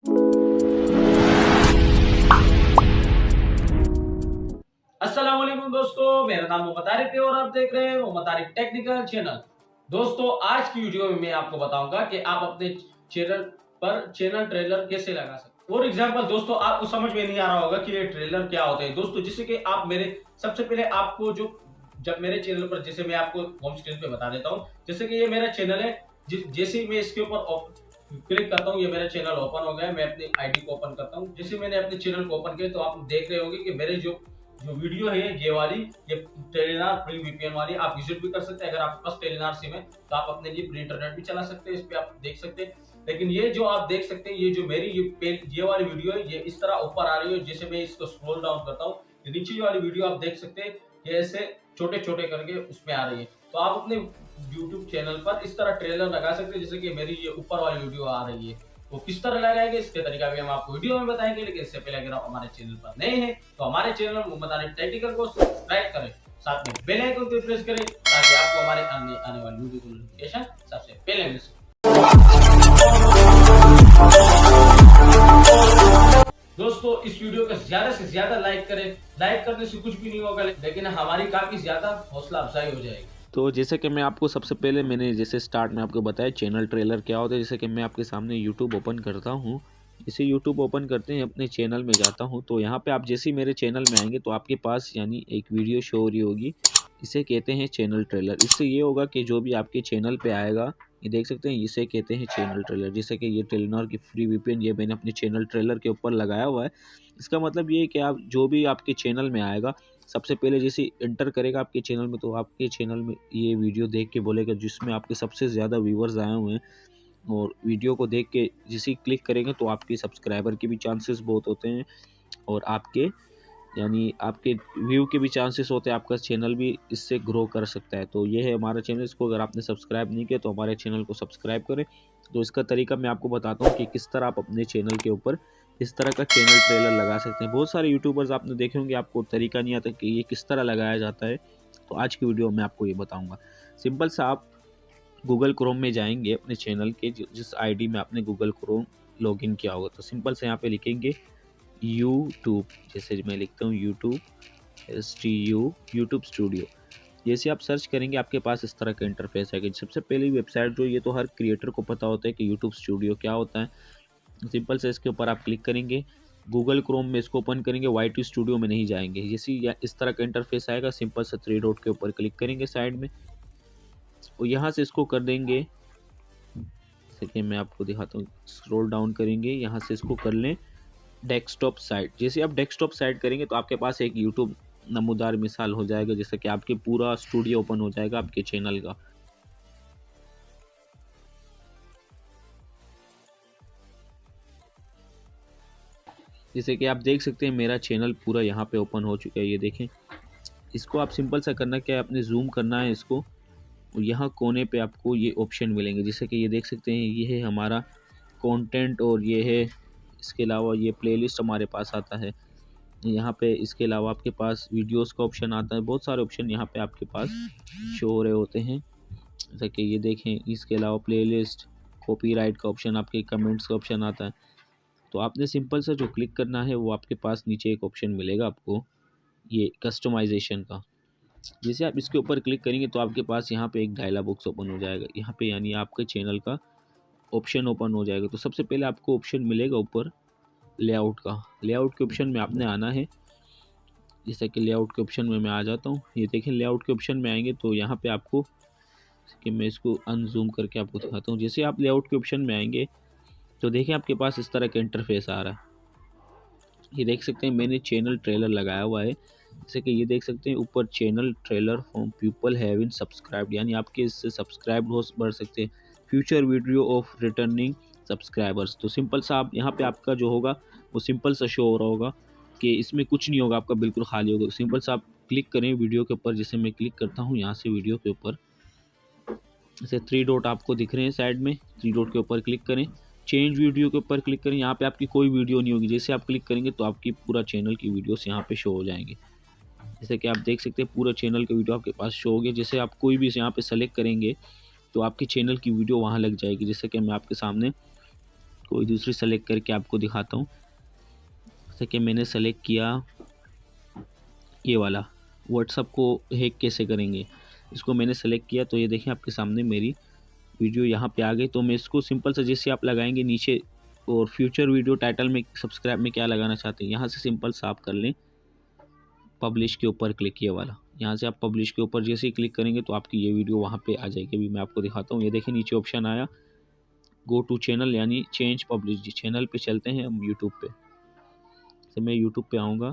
अस्सलाम वालेकुम दोस्तों, मेरा नाम मोहम्मद आरिफ है और आप देख रहे हैं मोहम्मद आरिफ टेक्निकल चैनल। दोस्तों, आज की वीडियो में मैं आपको बताऊंगा कि आप अपने चैनल पर चैनल ट्रेलर कैसे लगा सकते हैं। फॉर एग्जांपल दोस्तों, आपको समझ में नहीं आ रहा होगा कि ये ट्रेलर क्या होते हैं। दोस्तों, जिससे कि आप सबसे पहले आपको जब मेरे चैनल पर, जैसे मैं आपको होम स्क्रीन पे बता देता हूँ, जैसे कि ये मेरा चैनल है। जैसे ही मैं इसके ऊपर क्लिक करता हूँ, ये मेरा चैनल ओपन हो गया। मैं अपनी आईडी को ओपन करता हूँ। जैसे मैंने अपने चैनल को ओपन किया तो आप देख रहे होंगे कि मेरे जो जो वीडियो है ये वाली, ये टेलीनार फ्री वीपीएन वाली आप विजिट भी कर सकते हैं। अगर आपके पास टेलीनार सिम है तो आप अपने लिए फ्री इंटरनेट भी चला सकते हैं, इस पे आप देख सकते हैं। लेकिन ये जो आप देख सकते हैं, ये जो मेरी ये वाली वीडियो है, ये इस तरह ऊपर आ रही है। जैसे मैं इसको स्क्रॉल डाउन करता हूँ, नीचे वाली वीडियो आप देख सकते हैं, ये ऐसे छोटे छोटे करके उसमें आ रही है। तो आप अपने यूट्यूब चैनल पर इस तरह ट्रेलर लगा सकते हैं, जैसे कि मेरी ये ऊपर वाली वीडियो आ रही है। वो किस तरह लगाएंगे इसके तरीका भी हम आपको वीडियो में बताएंगे। लेकिन इससे पहले अगर आप हमारे चैनल पर नए हैं तो हमारे चैनल मोहम्मद आरिफ टेक्निकल को सब्सक्राइब करें, साथ में बेल आइकन को प्रेस करें ताकि आपको हमारे आने वाली वीडियो की नोटिफिकेशन सबसे पहले मिल सके। दोस्तों, इस वीडियो को ज्यादा से ज्यादा लाइक करें। लाइक करने से कुछ भी नहीं होगा, लेकिन हमारी काफी ज्यादा हौसला अफजाई हो जाएगी। तो जैसे कि मैं आपको सबसे पहले मैंने जैसे स्टार्ट में आपको बताया चैनल ट्रेलर क्या होता है। जैसे कि मैं आपके सामने यूट्यूब ओपन करता हूँ। इसे यूट्यूब ओपन करते हैं, अपने चैनल में जाता हूँ। तो यहाँ पे आप जैसे ही मेरे चैनल में आएंगे तो आपके पास यानी एक वीडियो शो हो रही होगी। इसे कहते हैं चैनल ट्रेलर। इससे ये होगा कि जो भी आपके चैनल पे आएगा, ये देख सकते हैं, इसे कहते हैं चैनल ट्रेलर। जैसे कि ये टेलीनॉर की फ्री वीपीएन ये मैंने अपने चैनल ट्रेलर के ऊपर लगाया हुआ है। इसका मतलब ये है कि आप जो भी आपके चैनल में आएगा, सबसे पहले जैसे एंटर करेगा आपके चैनल में, तो आपके चैनल में ये वीडियो देख के बोलेगा जिसमें आपके सबसे ज़्यादा व्यूवर्स आए हुए हैं। और वीडियो को देख के जैसे क्लिक करेंगे तो आपके सब्सक्राइबर के भी चांसेस बहुत होते हैं, और आपके यानी आपके व्यू के भी चांसेस होते हैं। आपका चैनल भी इससे ग्रो कर सकता है। तो ये है हमारा चैनल। इसको अगर आपने सब्सक्राइब नहीं किया तो हमारे चैनल को सब्सक्राइब करें। तो इसका तरीका मैं आपको बताता हूँ कि किस तरह आप अपने चैनल के ऊपर इस तरह का चैनल ट्रेलर लगा सकते हैं। बहुत सारे यूट्यूबर्स आपने देखे होंगे, आपको तरीका नहीं आता कि ये किस तरह लगाया जाता है। तो आज की वीडियो में आपको ये बताऊँगा। सिंपल सा आप गूगल क्रोम में जाएंगे, अपने चैनल के जिस आईडी में आपने गूगल क्रोम लॉगिन किया होगा, तो सिंपल से यहाँ पे लिखेंगे यूट्यूब। जैसे मैं लिखता हूँ यूट्यूब, यूट्यूब स्टूडियो। जैसे आप सर्च करेंगे आपके पास इस तरह का इंटरफेस आएगा। सबसे पहली वेबसाइट जो, ये तो हर क्रिएटर को पता होता है कि यूट्यूब स्टूडियो क्या होता है। सिंपल से इसके ऊपर आप क्लिक करेंगे, गूगल क्रोम में इसको ओपन करेंगे, YT स्टूडियो में नहीं जाएंगे। जैसे इस तरह का इंटरफेस आएगा, सिंपल से 3 डॉट के ऊपर क्लिक करेंगे साइड में, और यहाँ से इसको कर देंगे। जैसे कि मैं आपको दिखाता हूँ, स्क्रॉल डाउन करेंगे, यहाँ से इसको कर लें डेस्कटॉप साइट। जैसे आप डेस्कटॉप साइट करेंगे तो आपके पास एक यूट्यूब नमूदार मिसाल हो जाएगा, जैसे कि आपके पूरा स्टूडियो ओपन हो जाएगा आपके चैनल का। जैसे कि आप देख सकते हैं मेरा चैनल पूरा यहाँ पे ओपन हो चुका है, ये देखें। इसको आप सिंपल सा करना क्या है, अपने जूम करना है इसको, और यहाँ कोने पे आपको ये ऑप्शन मिलेंगे। जैसे कि ये देख सकते हैं, ये है हमारा कंटेंट, और ये है इसके अलावा ये प्लेलिस्ट हमारे पास आता है यहाँ पे। इसके अलावा आपके पास वीडियोस का ऑप्शन आता है। बहुत सारे ऑप्शन यहाँ पे आपके पास शो हो रहे होते हैं, जैसे कि ये देखें। इसके अलावा प्लेलिस्ट, कॉपीराइट का ऑप्शन, आपके कमेंट्स का ऑप्शन आता है। तो आपने सिंपल सा जो क्लिक करना है, वो आपके पास नीचे एक ऑप्शन मिलेगा आपको, ये कस्टमाइजेशन का। जैसे आप इसके ऊपर क्लिक करेंगे तो आपके पास यहाँ पे एक डायलॉग बॉक्स ओपन हो जाएगा। यहाँ पे यानी आपके चैनल का ऑप्शन ओपन हो जाएगा। तो सबसे पहले आपको ऑप्शन मिलेगा ऊपर लेआउट का। लेआउट के ऑप्शन में आपने आना है। जैसे कि लेआउट के ऑप्शन में मैं आ जाता हूँ, ये देखें। लेआउट के ऑप्शन में आएंगे तो यहाँ पे आपको, कि मैं इसको अनजूम करके आपको दिखाता हूँ। जैसे आप लेआउट के ऑप्शन में आएंगे तो देखें आपके पास इस तरह का इंटरफेस आ रहा है। ये देख सकते हैं मैंने चैनल ट्रेलर लगाया हुआ है। जैसे कि ये देख सकते हैं ऊपर, channel trailer from people having subscribed, यानी आपके इससे सब्सक्राइब हो बढ़ सकते हैं। Future video of returning subscribers. तो सिंपल सा आप यहाँ पे आपका जो होगा वो सिंपल सा शो हो रहा होगा कि इसमें कुछ नहीं होगा, आपका बिल्कुल खाली होगा। सिंपल सा आप क्लिक करें वीडियो के ऊपर। जैसे मैं क्लिक करता हूँ यहाँ से वीडियो के ऊपर, जैसे 3 डॉट आपको दिख रहे हैं साइड में, 3 डॉट के ऊपर क्लिक करें, चेंज वीडियो के ऊपर क्लिक करें। यहाँ पे आपकी कोई वीडियो नहीं होगी। जैसे आप क्लिक करेंगे तो आपकी पूरा चैनल की वीडियोस यहाँ पे शो हो जाएंगे। जैसे कि आप देख सकते हैं पूरा चैनल का वीडियो आपके पास शो हो गया। जैसे आप कोई भी यहाँ पे सेलेक्ट करेंगे तो आपके चैनल की वीडियो वहाँ लग जाएगी। जैसे कि मैं आपके सामने कोई दूसरी सेलेक्ट करके आपको दिखाता हूँ। जैसे कि मैंने सेलेक्ट किया ये वाला, व्हाट्सअप को हैक कैसे करेंगे, इसको मैंने सेलेक्ट किया। तो ये देखें आपके सामने मेरी वीडियो यहाँ पे आ गई। तो मैं इसको सिंपल सा जैसे आप लगाएंगे नीचे, और फ्यूचर वीडियो टाइटल में सब्सक्राइब में क्या लगाना चाहते हैं, यहाँ से सिंपल सा आप कर लें पब्लिश के ऊपर क्लिक, ये वाला यहाँ से आप पब्लिश के ऊपर जैसे ही क्लिक करेंगे तो आपकी ये वीडियो वहाँ पे आ जाएगी। अभी मैं आपको दिखाता हूँ। ये देखिए नीचे ऑप्शन आया गो टू चैनल, यानी चेंज पब्लिश चैनल पे चलते हैं हम यूट्यूब पे। तो मैं यूट्यूब पे आऊँगा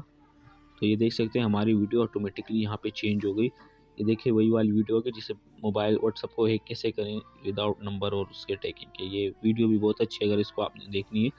तो ये देख सकते हैं हमारी वीडियो ऑटोमेटिकली यहाँ पे चेंज हो गई। ये देखिए वही वाली वीडियो है जिसे मोबाइल व्हाट्सअप को हैक कैसे करें विदाउट नंबर और उसके टैगिंग के। ये वीडियो भी बहुत अच्छी है, अगर इसको आपने देखनी है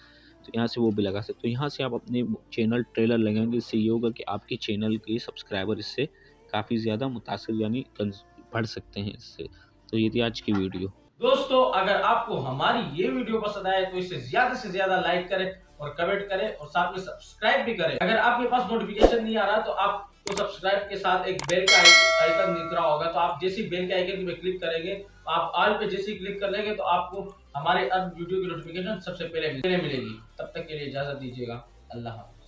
तो यहाँ से वो भी लगा सकते हो। यहाँ से आप अपने चैनल ट्रेलर लगाएंगे, इससे ये होगा कि आपके चैनल के सब्सक्राइबर इससे काफ़ी ज़्यादा मुतासिर यानी बढ़ सकते हैं इससे। तो ये थी आज की वीडियो। दोस्तों अगर आपको हमारी ये वीडियो पसंद आए तो इसे ज्यादा से ज्यादा लाइक करें और कमेंट करें और साथ में सब्सक्राइब भी करें। अगर आपके पास नोटिफिकेशन नहीं आ रहा तो आपको सब्सक्राइब के साथ एक बेल का आइकन दिख रहा होगा, तो आप जैसे बेल के आइकन पे क्लिक करेंगे तो आप ऑल पे जैसे क्लिक कर लेंगे तो आपको हमारे अब वीडियो की नोटिफिकेशन सबसे पहले मिलेगी। तब तक के लिए इजाजत दीजिएगा। अल्लाह हाफ़िज़।